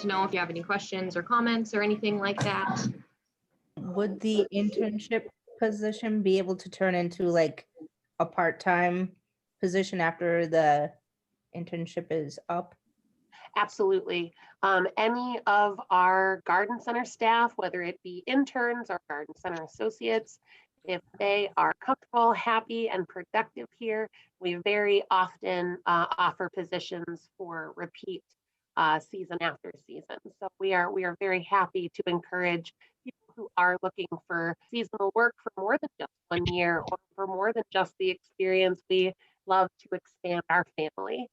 to know if you have any questions or comments or anything like that. Would the internship position be able to turn into like a part-time position after the internship is up? Absolutely. Any of our garden center staff, whether it be interns or garden center associates, if they are comfortable, happy, and productive here, we very often offer positions for repeat season after season. So we are very happy to encourage people who are looking for seasonal work for more than just 1 year or for more than just the experience. We love to expand our family.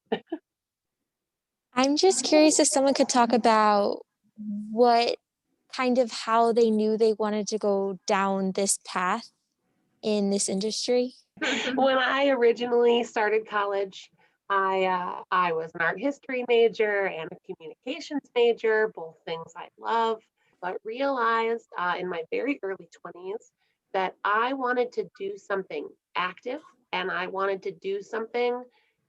I'm just curious if someone could talk about what kind of how they knew they wanted to go down this path in this industry. When I originally started college, I was an art history major and a communications major, both things I love, but realized in my very early 20s that I wanted to do something active and I wanted to do something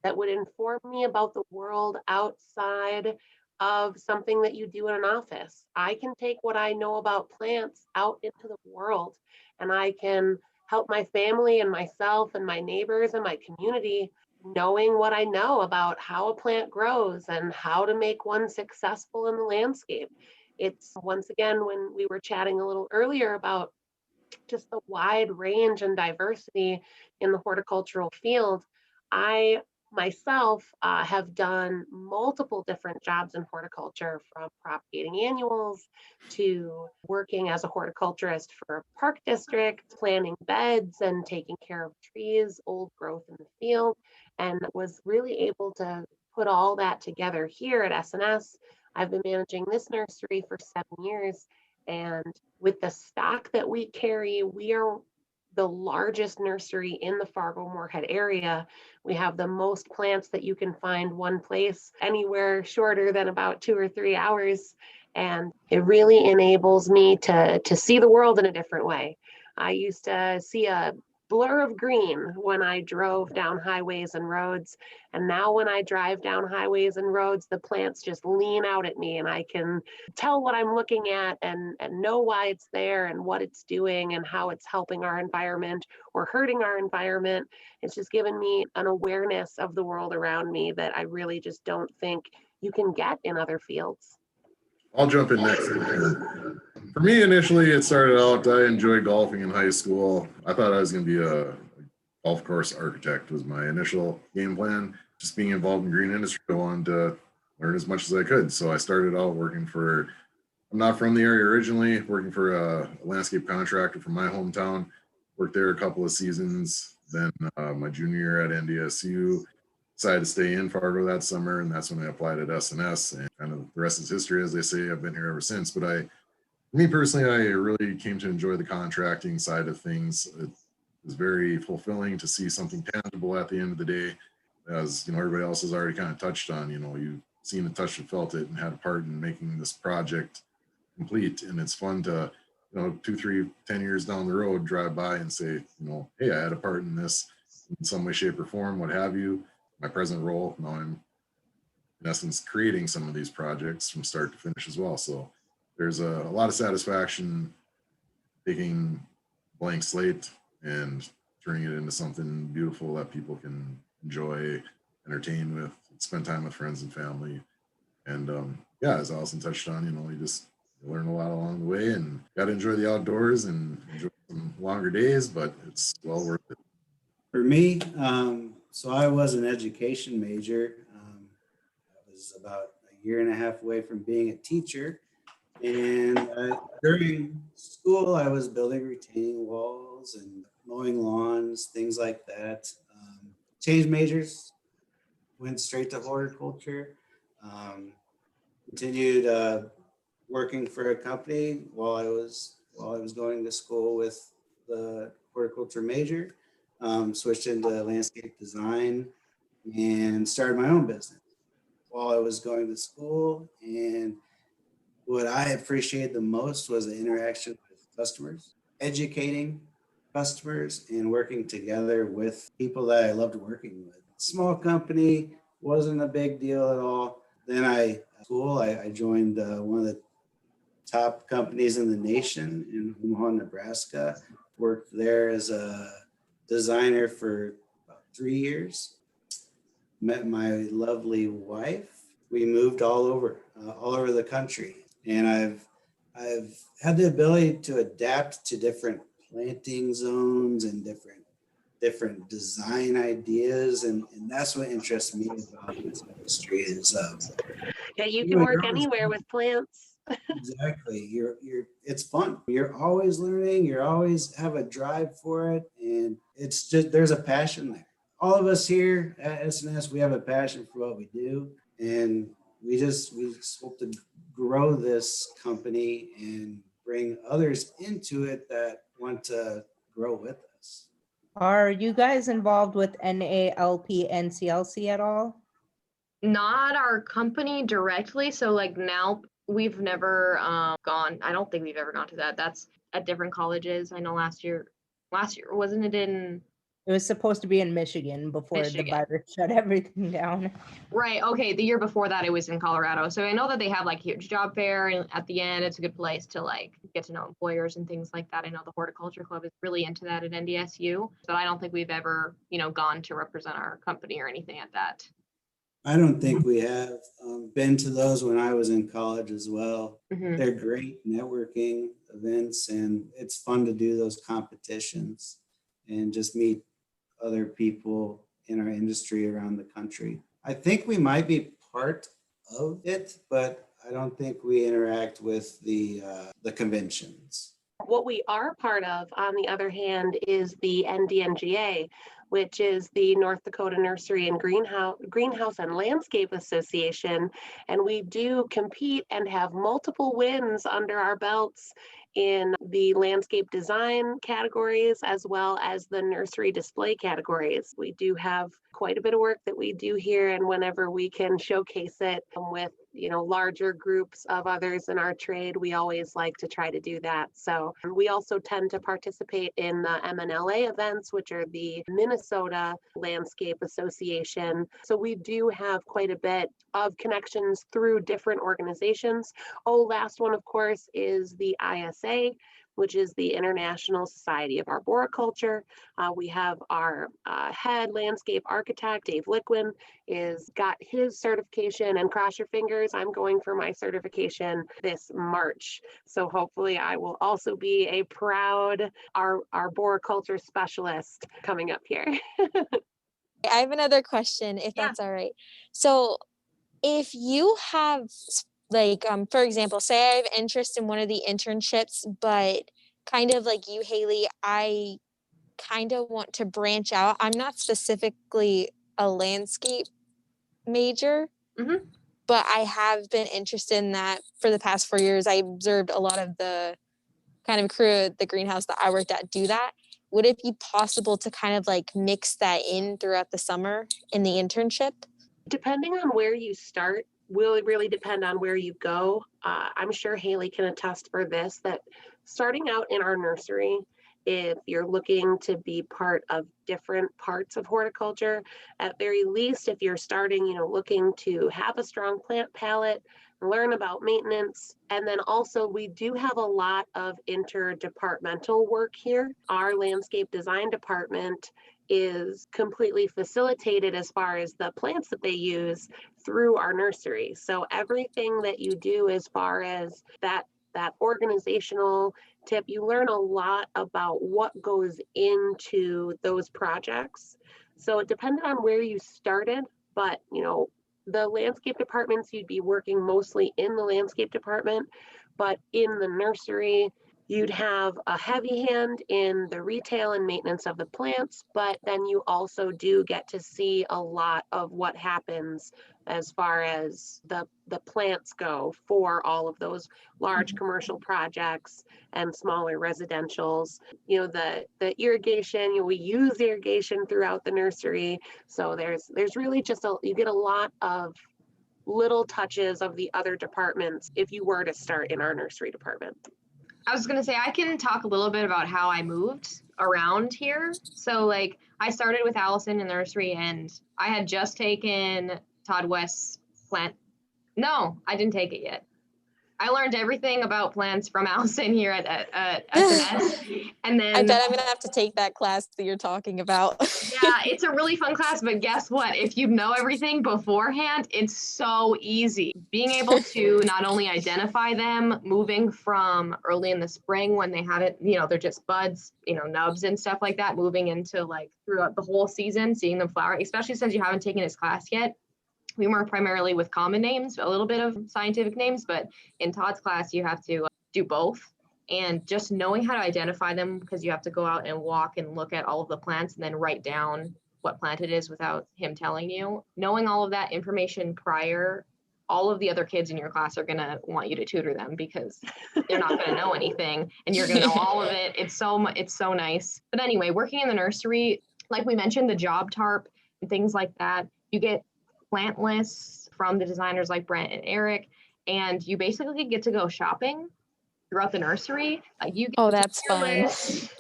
that would inform me about the world outside of something that you do in an office. I can take what I know about plants out into the world and I can help my family and myself and my neighbors and my community knowing what I know about how a plant grows and how to make one successful in the landscape. It's once again, when we were chatting a little earlier about just the wide range and diversity in the horticultural field, I myself have done multiple different jobs in horticulture, from propagating annuals to working as a horticulturist for a park district, planting beds and taking care of trees, old growth in the field, and was really able to put all that together here at SNS. I've been managing this nursery for 7 years, and with the stock that we carry, we are the largest nursery in the Fargo-Moorhead area. We have the most plants that you can find one place anywhere shorter than about 2 or 3 hours. And it really enables me to see the world in a different way. I used to see a blur of green when I drove down highways and roads. And now when I drive down highways and roads, the plants just lean out at me and I can tell what I'm looking at and know why it's there and what it's doing and how it's helping our environment or hurting our environment. It's just given me an awareness of the world around me that I really just don't think you can get in other fields. I'll jump in next. For me, initially, it started out, I enjoyed golfing in high school. I thought I was going to be a golf course architect was my initial game plan. Just being involved in green industry, I wanted to learn as much as I could. So I started out working for, I'm not from the area originally, working for a landscape contractor from my hometown. Worked there a couple of seasons. Then my junior year at NDSU, decided to stay in Fargo that summer, and that's when I applied at SNS, and kind of the rest is history, as they say. I've been here ever since. But me personally, I really came to enjoy the contracting side of things. It was very fulfilling to see something tangible at the end of the day. As you know, everybody else has already kind of touched on, you know, you've seen it, touched it, felt it, and had a part in making this project complete. And it's fun to, you know, 2, 3, 10 years down the road, drive by and say, you know, hey, I had a part in this in some way, shape, or form, what have you. My present role, now I'm in essence creating some of these projects from start to finish as well. So there's a lot of satisfaction taking a blank slate and turning it into something beautiful that people can enjoy, entertain with, spend time with friends and family. And yeah, as Allison touched on, you know, you learn a lot along the way, and got to enjoy the outdoors and enjoy some longer days, but it's well worth it. For me, so I was an education major. I was about a year and a half away from being a teacher. And during school, I was building retaining walls and mowing lawns, things like that. Changed majors, went straight to horticulture. Continued working for a company while I was going to school with the horticulture major. Switched into landscape design and started my own business while I was going to school. And what I appreciated the most was the interaction with customers, educating customers, and working together with people that I loved working with. Small company, wasn't a big deal at all. Then I school. I joined one of the top companies in the nation in Omaha, Nebraska. Worked there as a designer for about 3 years. Met my lovely wife. We moved all over the country, and I've had the ability to adapt to different planting zones and different design ideas, and that's what interests me about this industry is Yeah, you you can know, work you're always- anywhere with plants. exactly, you're it's fun. You're always learning, you always have a drive for it, and it's just there's a passion there. All of us here at SNS, we have a passion for what we do, and we just hope to grow this company and bring others into it that want to grow with us. Are you guys involved with NALP, NCLC at all? Not our company directly. So like NALP, we've never gone. I don't think we've ever gone to that. That's at different colleges. I know last year, wasn't it in? It was supposed to be in Michigan before the Michigan. virus shut everything down. Right. Okay. The year before that, it was in Colorado. So I know that they have like huge job fair, and at the end, it's a good place to like get to know employers and things like that. I know the Horticulture Club is really into that at NDSU, but I don't think we've ever, gone to represent our company or anything at that. I don't think we have been to those when I was in college as well. Mhm. They're great networking events, and it's fun to do those competitions and just meet other people in our industry around the country. I think we might be part of it, but I don't think we interact with the conventions. What we are part of, on the other hand, is the NDNGA, which is the North Dakota Nursery and Greenhouse and Landscape Association. And we do compete and have multiple wins under our belts in the landscape design categories as well as the nursery display categories. We do have quite a bit of work that we do here, and whenever we can showcase it with larger groups of others in our trade, we always like to try to do that. So we also tend to participate in the MNLA events, which are the Minnesota Landscape Association. So we do have quite a bit of connections through different organizations. Last one, of course, is the ISA, which is the International Society of Arboriculture. We have our head landscape architect, Dave Liquin, got his certification, and cross your fingers, I'm going for my certification this March. So hopefully I will also be a proud arboriculture specialist coming up here. I have another question, if Yeah. that's all right. So if you have for example, say I have interest in one of the internships, but kind of like you, Haley, I kind of want to branch out. I'm not specifically a landscape major, Mhm. but I have been interested in that for the past 4 years. I observed a lot of the kind of crew at the greenhouse that I worked at do that. Would it be possible to kind of like mix that in throughout the summer in the internship? Depending on where you start, will it really depend on where you go. I'm sure Haley can attest for this, that starting out in our nursery, if you're looking to be part of different parts of horticulture, at very least, if you're starting, looking to have a strong plant palette, learn about maintenance, and then also we do have a lot of interdepartmental work here. Our landscape design department is completely facilitated as far as the plants that they use through our nursery. So everything that you do as far as that organizational tip, you learn a lot about what goes into those projects. So it depended on where you started, but the landscape departments, you'd be working mostly in the landscape department, but in the nursery, you'd have a heavy hand in the retail and maintenance of the plants, but then you also do get to see a lot of what happens as far as the plants go for all of those large commercial projects and smaller residentials. The irrigation, we use irrigation throughout the nursery. So there's really just you get a lot of little touches of the other departments if you were to start in our nursery department. I was going to say, I can talk a little bit about how I moved around here. So like I started with Allison in nursery, and I had just taken Todd West's plant No, I didn't take it yet. I learned everything about plants from Allison here at SNS. And I then, bet I'm gonna have to take that class that you're talking about. yeah, it's a really fun class, but guess what? If you know everything beforehand, it's so easy. Being able to not only identify them moving from early in the spring when they have it, they're just buds, nubs and stuff like that, moving into like throughout the whole season, seeing them flower, especially since you haven't taken this class yet. We work primarily with common names, a little bit of scientific names, but in Todd's class, you have to do both. And just knowing how to identify them, because you have to go out and walk and look at all of the plants and then write down what plant it is without him telling you. Knowing all of that information prior, all of the other kids in your class are going to want you to tutor them because they're not going to know anything and you're going to know all of it. It's so nice. But anyway, working in the nursery, like we mentioned, the job tarp and things like that, you get plant lists from the designers like Brent and Eric, and you basically get to go shopping throughout the nursery. You get that's fun.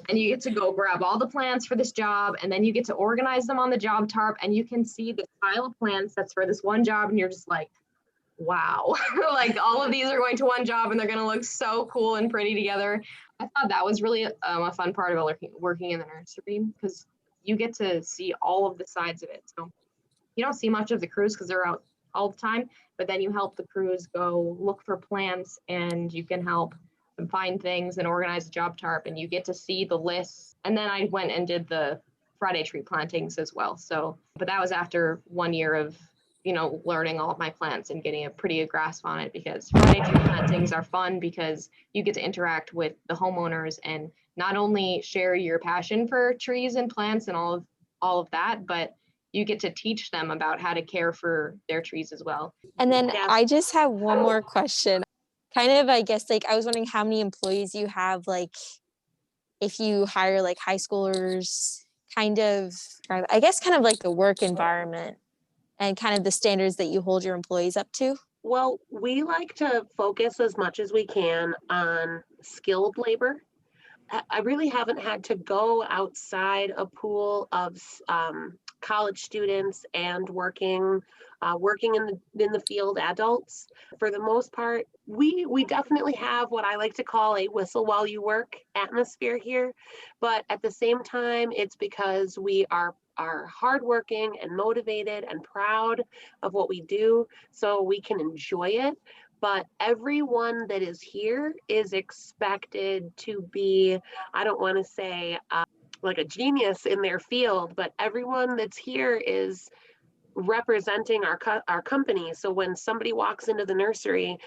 And you get to go grab all the plants for this job, and then you get to organize them on the job tarp, and you can see the pile of plants that's for this one job, and you're just like, wow, like all of these are going to one job and they're going to look so cool and pretty together. I thought that was really a fun part about working in the nursery, because you get to see all of the sides of it. So you don't see much of the crews because they're out all the time, but then you help the crews go look for plants, and you can help them find things and organize the job tarp, and you get to see the lists. And then I went and did the Friday tree plantings as well. So, but that was after 1 year of, learning all of my plants and getting a pretty good grasp on it, because Friday tree plantings are fun because you get to interact with the homeowners and not only share your passion for trees and plants and all of that, but you get to teach them about how to care for their trees as well. And then Yes. I just have one more question. Kind of, I guess, like, I was wondering how many employees you have, like, if you hire like high schoolers, kind of, I guess, kind of like the work environment and kind of the standards that you hold your employees up to. Well, we like to focus as much as we can on skilled labor. I really haven't had to go outside a pool of college students and working in the field adults. For the most part, we definitely have what I like to call a whistle while you work atmosphere here, but at the same time, it's because we are hardworking and motivated and proud of what we do, so we can enjoy it. But everyone that is here is expected to be, I don't want to say like a genius in their field, but everyone that's here is representing our company. So when somebody walks into the nursery,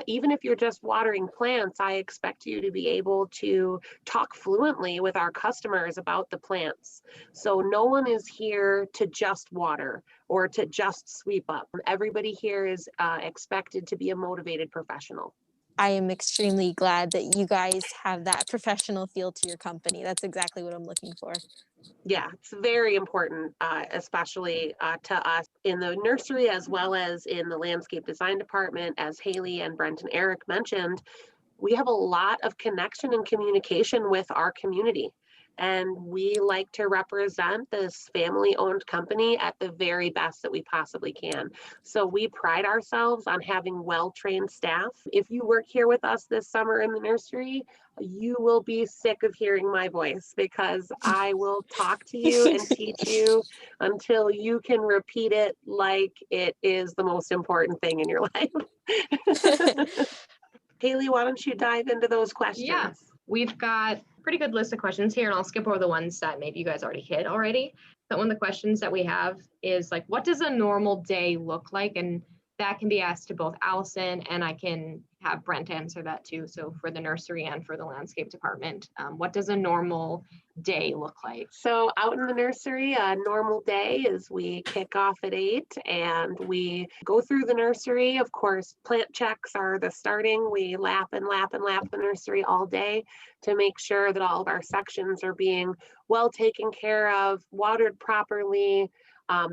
even if you're just watering plants, I expect you to be able to talk fluently with our customers about the plants. So no one is here to just water or to just sweep up. Everybody here is expected to be a motivated professional. I am extremely glad that you guys have that professional feel to your company. That's exactly what I'm looking for. Yeah, it's very important, especially to us in the nursery as well as in the landscape design department. As Haley and Brent and Eric mentioned, we have a lot of connection and communication with our community. And we like to represent this family-owned company at the very best that we possibly can. So we pride ourselves on having well-trained staff. If you work here with us this summer in the nursery, you will be sick of hearing my voice, because I will talk to you and teach you until you can repeat it like it is the most important thing in your life. Haley, why don't you dive into those questions? Yeah, we've got a pretty good list of questions here, and I'll skip over the ones that maybe you guys already hit already. But one of the questions that we have is like, what does a normal day look like? And that can be asked to both Allison, and I can have Brent answer that too. So for the nursery and for the landscape department, what does a normal day look like? So out in the nursery, a normal day is we kick off at 8 and we go through the nursery. Of course, plant checks are the starting. We lap and lap and lap the nursery all day to make sure that all of our sections are being well taken care of, watered properly,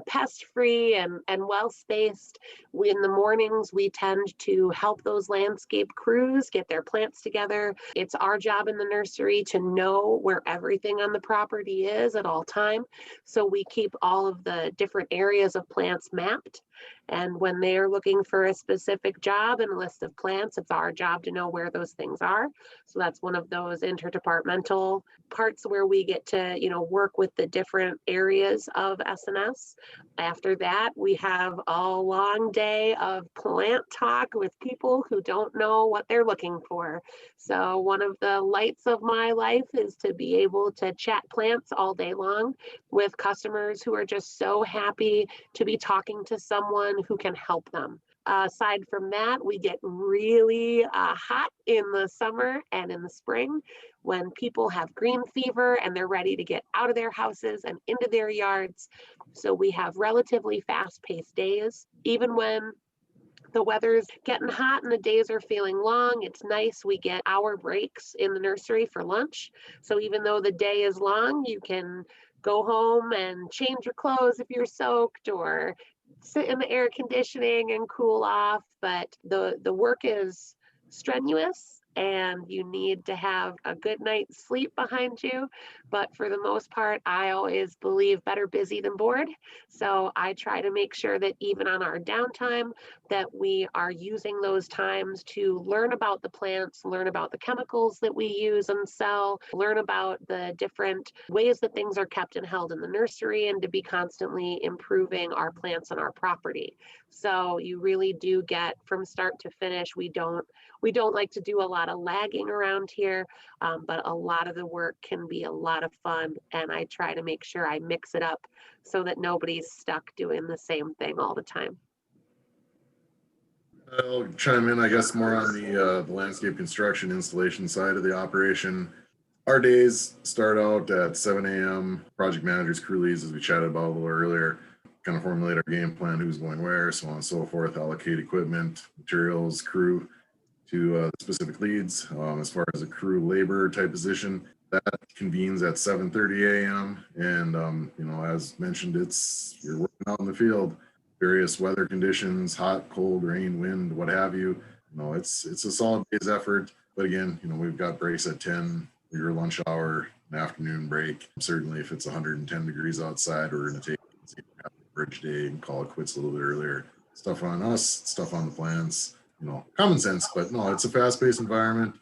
pest-free and well-spaced. In the mornings, we tend to help those landscape crews get their plants together. It's our job in the nursery to know where everything on the property is at all time. So we keep all of the different areas of plants mapped. And when they're looking for a specific job and a list of plants, it's our job to know where those things are. So that's one of those interdepartmental parts where we get to, work with the different areas of SNS. After that, we have a long day of plant talk with people who don't know what they're looking for. So one of the lights of my life is to be able to chat plants all day long with customers who are just so happy to be talking to someone who can help them. Aside from that, we get really hot in the summer and in the spring when people have green fever and they're ready to get out of their houses and into their yards. So we have relatively fast-paced days. Even when the weather's getting hot and the days are feeling long, it's nice. We get hour breaks in the nursery for lunch. So even though the day is long, you can go home and change your clothes if you're soaked, or sit in the air conditioning and cool off. But the work is strenuous and you need to have a good night's sleep behind you. But for the most part, I always believe better busy than bored. So I try to make sure that even on our downtime, that we are using those times to learn about the plants, learn about the chemicals that we use and sell, learn about the different ways that things are kept and held in the nursery, and to be constantly improving our plants and our property. So you really do get from start to finish. We don't like to do a lot of lagging around here, but a lot of the work can be a lot of fun, and I try to make sure I mix it up so that nobody's stuck doing the same thing all the time. I'll chime in, I guess, more on the landscape construction installation side of the operation. Our days start out at 7 a.m. Project managers, crew leads, as we chatted about a little earlier, kind of formulate our game plan, who's going where, so on and so forth, allocate equipment, materials, crew to specific leads. As far as a crew labor type position, that convenes at 7:30 a.m. And, as mentioned, you're working out in the field, various weather conditions, hot, cold, rain, wind, what have you. It's a solid day's effort. But again, we've got breaks at 10, your lunch hour, an afternoon break. Certainly if it's 110 degrees outside, we're going to take a bridge day and call it quits a little bit earlier. Stuff on us, stuff on the plants, common sense, but no, it's a fast-paced environment.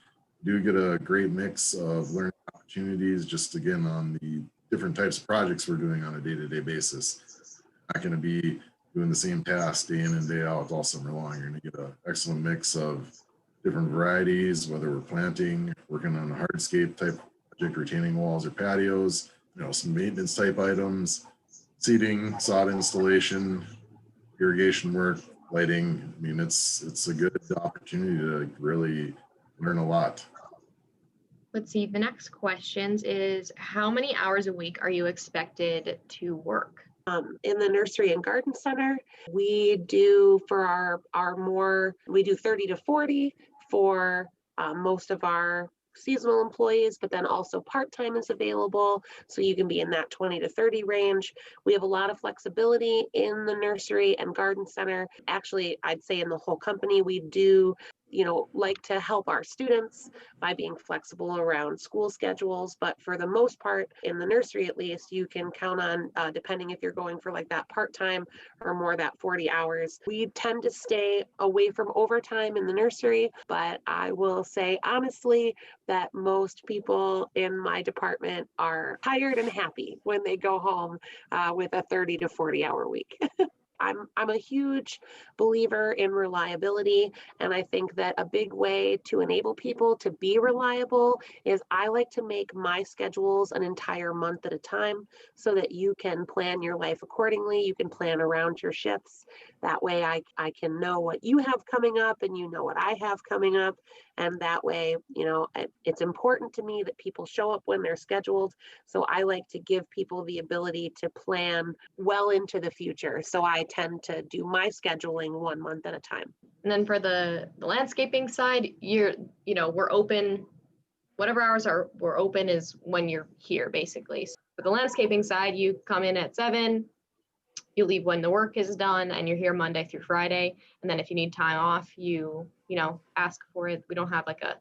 You do get a great mix of learning opportunities, just again, on the different types of projects we're doing on a day-to-day basis. Not going to be doing the same task day in and day out all summer long. You're going to get an excellent mix of different varieties, whether we're planting, working on a hardscape type project, retaining walls or patios, some maintenance type items, seeding, sod installation, irrigation work, lighting. I mean, it's a good opportunity to really learn a lot. Let's see, the next questions is, how many hours a week are you expected to work? In the nursery and garden center, we do for we do 30 to 40 for most of our seasonal employees, but then also part-time is available. So you can be in that 20 to 30 range. We have a lot of flexibility in the nursery and garden center. Actually, I'd say in the whole company, we do like to help our students by being flexible around school schedules. But for the most part, in the nursery at least, you can count on, depending if you're going for like that part-time or more that 40 hours. We tend to stay away from overtime in the nursery, but I will say honestly that most people in my department are tired and happy when they go home with a 30 to 40 hour week. I'm a huge believer in reliability, and I think that a big way to enable people to be reliable is I like to make my schedules an entire month at a time so that you can plan your life accordingly. You can plan around your shifts. That way I can know what you have coming up and you know what I have coming up. And that way, it's important to me that people show up when they're scheduled. So I like to give people the ability to plan well into the future. So I tend to do my scheduling 1 month at a time. And then for the landscaping side, we're open, whatever hours we're open is when you're here, basically. So for the landscaping side, you come in at 7, you leave when the work is done, and you're here Monday through Friday. And then if you need time off, you ask for it. We don't have like a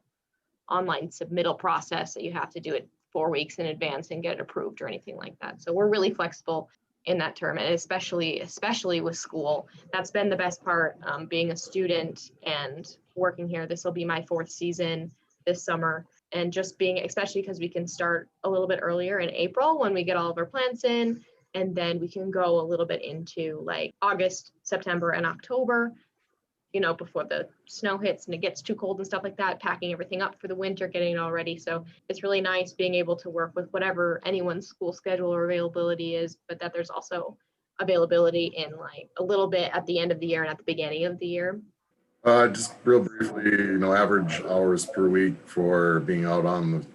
online submittal process that you have to do it 4 weeks in advance and get it approved or anything like that. So we're really flexible. in that term, and especially with school. That's been the best part, being a student and working here. This will be my 4th season this summer, and just being, especially because we can start a little bit earlier in April when we get all of our plants in, and then we can go a little bit into like August, September, and October, before the snow hits and it gets too cold and stuff like that, packing everything up for the winter, getting it all ready. So it's really nice being able to work with whatever anyone's school schedule or availability is, but that there's also availability in like a little bit at the end of the year and at the beginning of the year. Just real briefly, average hours per week for being out on the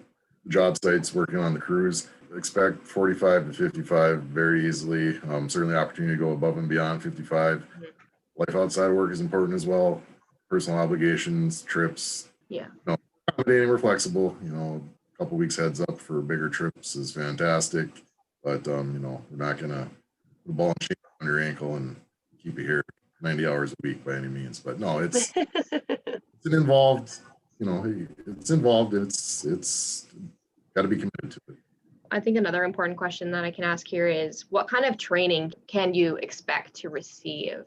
job sites, working on the crews. Expect 45 to 55 very easily. Certainly opportunity to go above and beyond 55. Life outside of work is important as well. Personal obligations, trips. Yeah. Accommodating, we're flexible. A couple weeks heads up for bigger trips is fantastic. But we're not gonna put the ball and chain on your ankle and keep it here 90 hours a week by any means. But no, it's an involved. It's involved. It's got to be committed to it. I think another important question that I can ask here is, what kind of training can you expect to receive?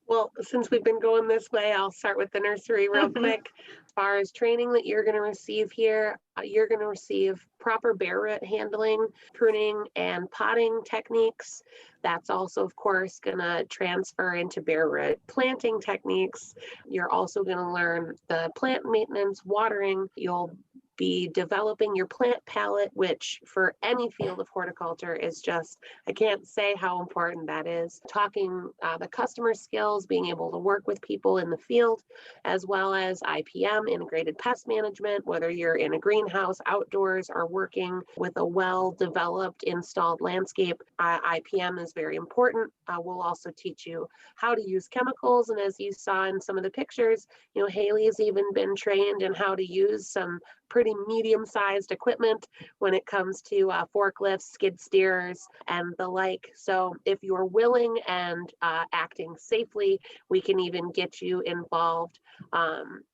Well, since we've been going this way, I'll start with the nursery real quick. As far as training that you're going to receive here, you're going to receive proper bare root handling, pruning, and potting techniques. That's also, of course, going to transfer into bare root planting techniques. You're also going to learn the plant maintenance, watering. You'll be developing your plant palette, which for any field of horticulture is just, I can't say how important that is. Talking the customer skills, being able to work with people in the field, as well as IPM, integrated pest management, whether you're in a greenhouse, outdoors, or working with a well-developed installed landscape. IPM is very important. We'll also teach you how to use chemicals. And as you saw in some of the pictures, Haley's even been trained in how to use some pretty medium-sized equipment when it comes to forklifts, skid steers, and the like. So if you're willing and acting safely, we can even get you involved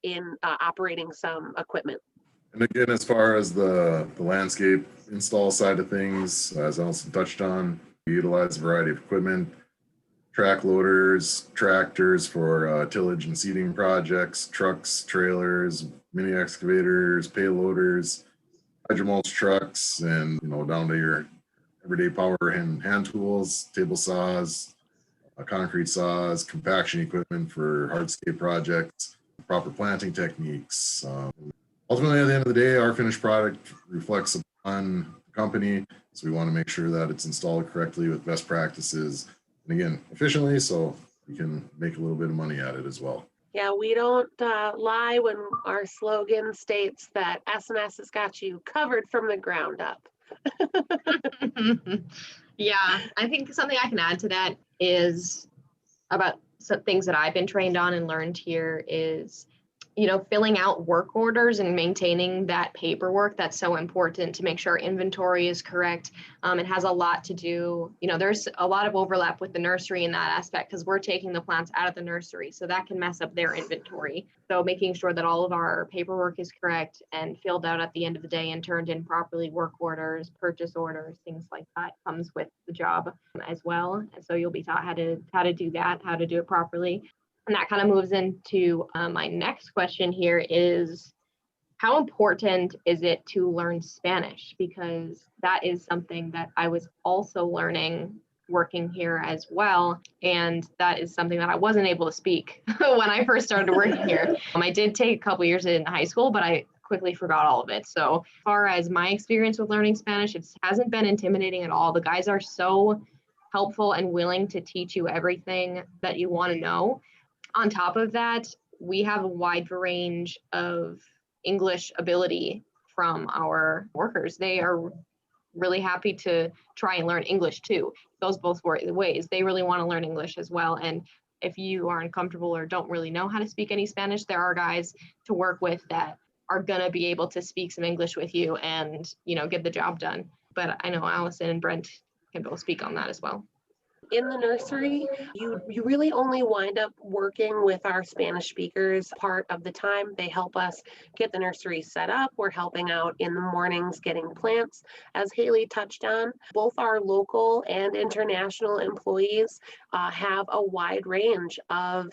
in operating some equipment. And again, as far as the landscape install side of things, as Allison touched on, we utilize a variety of equipment, track loaders, tractors for tillage and seeding projects, trucks, trailers, mini excavators, payloaders, hydromulch trucks, and down to your everyday power hand tools, table saws, concrete saws, compaction equipment for hardscape projects, proper planting techniques. Ultimately, at the end of the day, our finished product reflects upon the company, so we want to make sure that it's installed correctly with best practices, and again, efficiently, so we can make a little bit of money at it as well. Yeah, we don't lie when our slogan states that S&S has got you covered from the ground up. Yeah, I think something I can add to that is about some things that I've been trained on and learned here is, filling out work orders and maintaining that paperwork. That's so important to make sure inventory is correct. It has a lot to do, there's a lot of overlap with the nursery in that aspect because we're taking the plants out of the nursery, so that can mess up their inventory. So making sure that all of our paperwork is correct and filled out at the end of the day and turned in properly, work orders, purchase orders, things like that comes with the job as well. And so you'll be taught how to do that, how to do it properly. And that kind of moves into my next question here is, how important is it to learn Spanish? Because that is something that I was also learning working here as well. And that is something that I wasn't able to speak when I first started working here. I did take a couple years in high school, but I quickly forgot all of it. So as far as my experience with learning Spanish, it hasn't been intimidating at all. The guys are so helpful and willing to teach you everything that you want to know. On top of that, we have a wide range of English ability from our workers. They are really happy to try and learn English too. It goes both ways. They really want to learn English as well. And if you are uncomfortable or don't really know how to speak any Spanish, there are guys to work with that are going to be able to speak some English with you and, get the job done. But I know Allison and Brent can both speak on that as well. in the nursery, you really only wind up working with our Spanish speakers part of the time. They help us get the nursery set up. We're helping out in the mornings getting plants, as Haley touched on. Both our local and international employees have a wide range of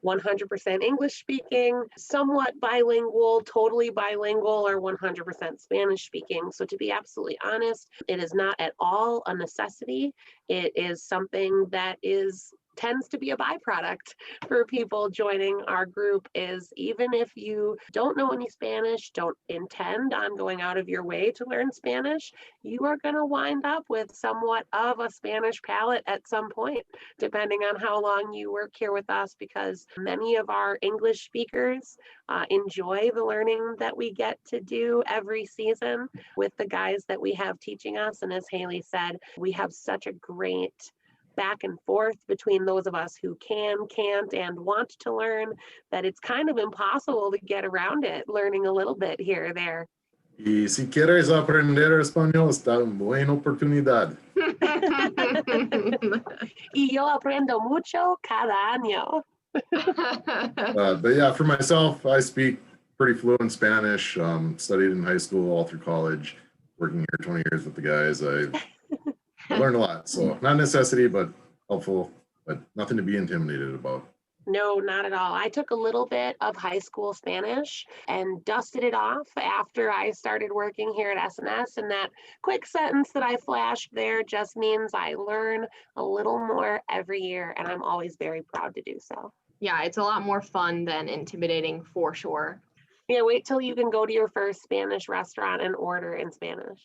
100% English speaking, somewhat bilingual, totally bilingual, or 100% Spanish speaking. So to be absolutely honest, it is not at all a necessity. It is something that tends to be a byproduct for people joining our group. Is even if you don't know any Spanish, don't intend on going out of your way to learn Spanish, you are going to wind up with somewhat of a Spanish palate at some point, depending on how long you work here with us, because many of our English speakers enjoy the learning that we get to do every season with the guys that we have teaching us. And as Haley said, we have such a great back and forth between those of us who can, can't, and want to learn, that it's kind of impossible to get around it, learning a little bit here or there. Y si quieres aprender español, está en buena oportunidad. Y yo aprendo mucho cada año. But yeah, for myself, I speak pretty fluent Spanish. Studied in high school all through college, working here 20 years with the guys. I learned a lot, so not a necessity, but helpful, but nothing to be intimidated about. No, not at all. I took a little bit of high school Spanish and dusted it off after I started working here at SNS. And that quick sentence that I flashed there just means I learn a little more every year, and I'm always very proud to do so. Yeah, it's a lot more fun than intimidating for sure. Yeah, wait till you can go to your first Spanish restaurant and order in Spanish.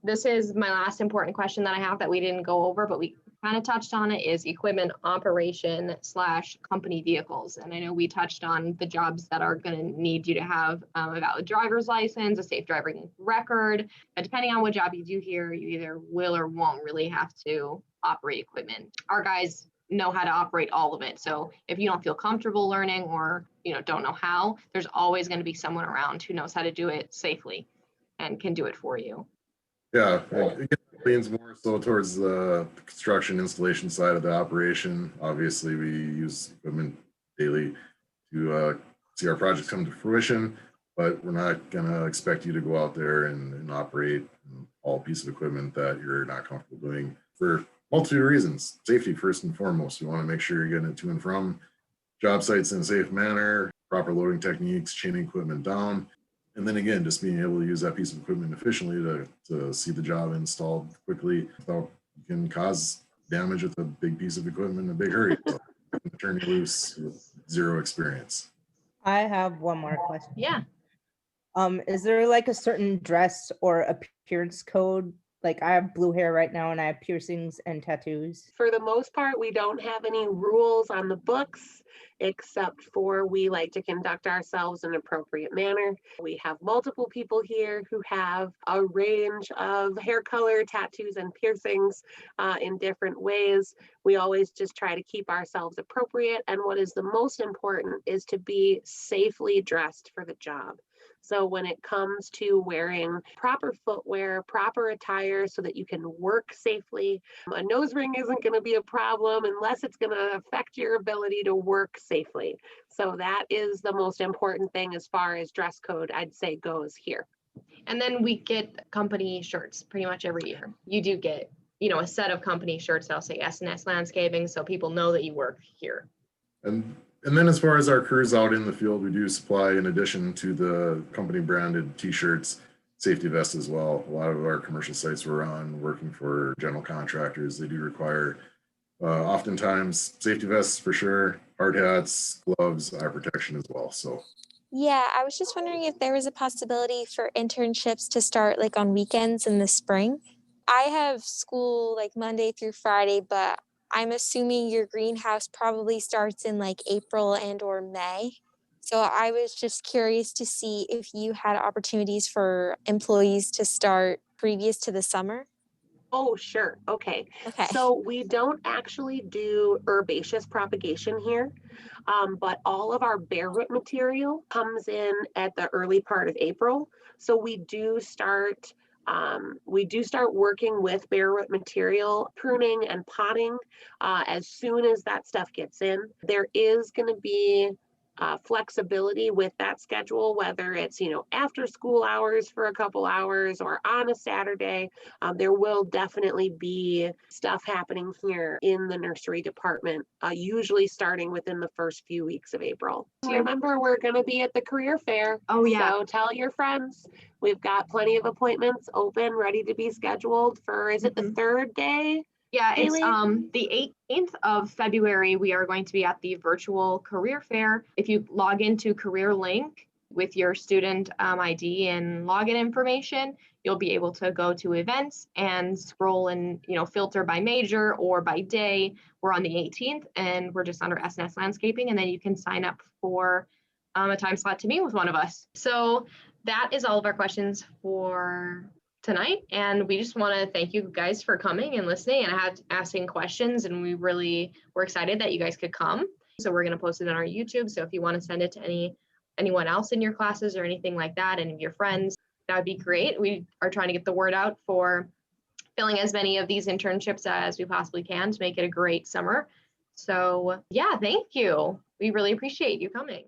This is my last important question that I have that we didn't go over, but we kind of touched on it, is equipment operation / company vehicles. And I know we touched on the jobs that are going to need you to have a valid driver's license, a safe driving record. But depending on what job you do here, you either will or won't really have to operate equipment. Our guys know how to operate all of it. So if you don't feel comfortable learning or don't know how, there's always going to be someone around who knows how to do it safely and can do it for you. Yeah, it leans more so towards the construction installation side of the operation. Obviously, we use equipment daily to see our projects come to fruition, but we're not going to expect you to go out there and operate all piece of equipment that you're not comfortable doing for multiple reasons. Safety first and foremost. You want to make sure you're getting it to and from job sites in a safe manner, proper loading techniques, chaining equipment down. And then again, just being able to use that piece of equipment efficiently to see the job installed quickly without you can cause damage with a big piece of equipment in a big hurry. So turn you loose with zero experience. I have one more question. Yeah. Is there like a certain dress or appearance code? Like I have blue hair right now and I have piercings and tattoos. For the most part, we don't have any rules on the books, except for we like to conduct ourselves in an appropriate manner. We have multiple people here who have a range of hair color, tattoos, and piercings in different ways. We always just try to keep ourselves appropriate. And what is the most important is to be safely dressed for the job. So when it comes to wearing proper footwear, proper attire so that you can work safely, a nose ring isn't going to be a problem unless it's going to affect your ability to work safely. So that is the most important thing as far as dress code, I'd say, goes here. And then we get company shirts pretty much every year. You do get, a set of company shirts that'll say SNS Landscaping, so people know that you work here. And then as far as our crews out in the field, we do supply, in addition to the company branded t-shirts, safety vests as well. A lot of our commercial sites we're on working for general contractors, they do require oftentimes safety vests for sure, hard hats, gloves, eye protection as well. So yeah, I was just wondering if there was a possibility for internships to start like on weekends in the spring. I have school like Monday through Friday, but I'm assuming your greenhouse probably starts in like April and or May. So I was just curious to see if you had opportunities for employees to start previous to the summer. Oh, sure. Okay. Okay. So we don't actually do herbaceous propagation here, but all of our bare root material comes in at the early part of April. So we do start We do start working with bare root material, pruning and potting as soon as that stuff gets in. There is going to be flexibility with that schedule, whether it's, after school hours for a couple hours or on a Saturday. There will definitely be stuff happening here in the nursery department, usually starting within the first few weeks of April. So remember, we're going to be at the career fair. Oh, yeah. So tell your friends. We've got plenty of appointments open, ready to be scheduled for, is it the third day? Yeah, it's Haley? the 18th of February. We are going to be at the virtual career fair. If you log into Career Link with your student ID and login information, you'll be able to go to events and scroll and filter by major or by day. We're on the 18th and we're just under SNS landscaping, and then you can sign up for a time slot to meet with one of us. So that is all of our questions for tonight, and we just want to thank you guys for coming and listening and asking questions, and we're excited that you guys could come. So we're going to post it on our YouTube, so if you want to send it to anyone else in your classes or anything like that, any of your friends, that would be great. We are trying to get the word out for filling as many of these internships as we possibly can to make it a great summer. So yeah, thank you. We really appreciate you coming.